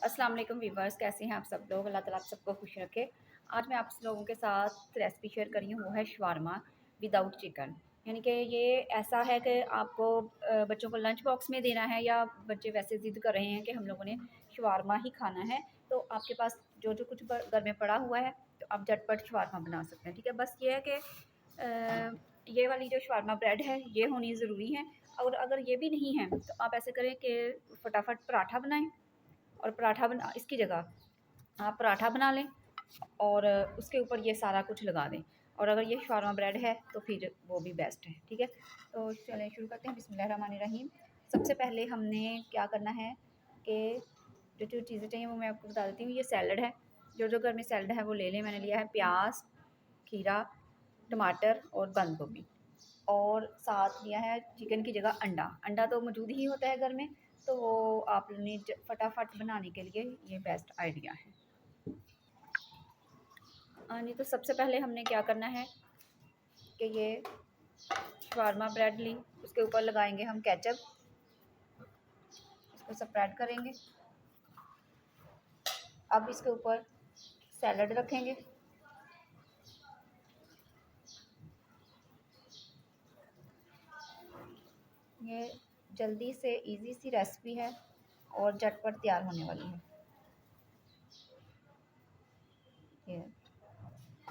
अस्सलाम वालेकुम वीवर्स, कैसे हैं आप सब लोग। अल्लाह ताला आप सबको खुश रखे। आज मैं आप लोगों के साथ रेसिपी शेयर कर रही हूँ, वो है शवारमा विदाउट चिकन। यानी कि ये ऐसा है कि आपको बच्चों को लंच बॉक्स में देना है, या बच्चे वैसे ज़िद कर रहे हैं कि हम लोगों ने शवारमा ही खाना है, तो आपके पास जो जो कुछ घर में पड़ा हुआ है तो आप झटपट शवारमा बना सकते हैं। ठीक है, बस ये है कि ये वाली जो शवारमा ब्रेड है ये होनी ज़रूरी है। और अगर ये भी नहीं है तो आप ऐसे करें कि फटाफट पराठा बनाएं, और पराठा बना इसकी जगह आप पराठा बना लें और उसके ऊपर ये सारा कुछ लगा दें। और अगर ये शवारमा ब्रेड है तो फिर वो भी बेस्ट है। ठीक है, तो चलें शुरू करते हैं। बिस्मिल्लाहिर्रहमानिर्रहीम। सबसे पहले हमने क्या करना है कि जो जो चीज़ें चाहिए वो मैं आपको बता देती हूँ। ये सैलड है, जो जो घर में सैलड है वो ले लें। मैंने लिया है प्याज, खीरा, टमाटर और बंद गोभी, और साथ लिया है चिकन की जगह अंडा। अंडा तो मौजूद ही होता है घर में, तो वो आपने फटाफट बनाने के लिए ये बेस्ट आइडिया है। नहीं तो सबसे पहले हमने क्या करना है कि ये शवारमा ब्रेड ली, उसके ऊपर लगाएंगे हम केचप, इसको स्प्रेड करेंगे। अब इसके ऊपर सैलड रखेंगे, ये जल्दी से इजी सी रेसिपी है और झटपट तैयार होने वाली है। ये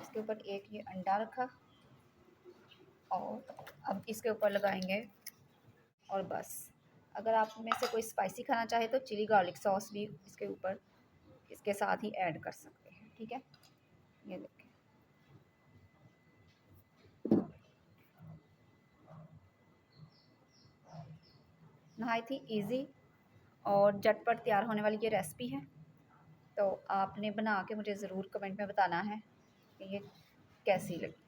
इसके ऊपर एक ये अंडा रखा, और अब इसके ऊपर लगाएंगे, और बस। अगर आप में से कोई स्पाइसी खाना चाहे तो चिली गार्लिक सॉस भी इसके ऊपर इसके साथ ही ऐड कर सकते हैं। ठीक है, ये देखें। नहायत ही इजी और झटपट तैयार होने वाली ये रेसिपी है, तो आपने बना के मुझे ज़रूर कमेंट में बताना है कि ये कैसी लगी।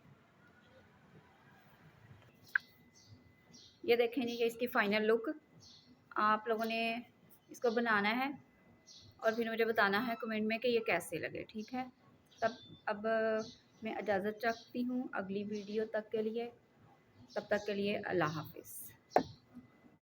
ये देखें जी, ये इसकी फ़ाइनल लुक। आप लोगों ने इसको बनाना है और फिर मुझे बताना है कमेंट में कि ये कैसे लगे। ठीक है, तब अब मैं इजाज़त चाहती हूँ अगली वीडियो तक के लिए। तब तक के लिए अल्लाह हाफ़िज़।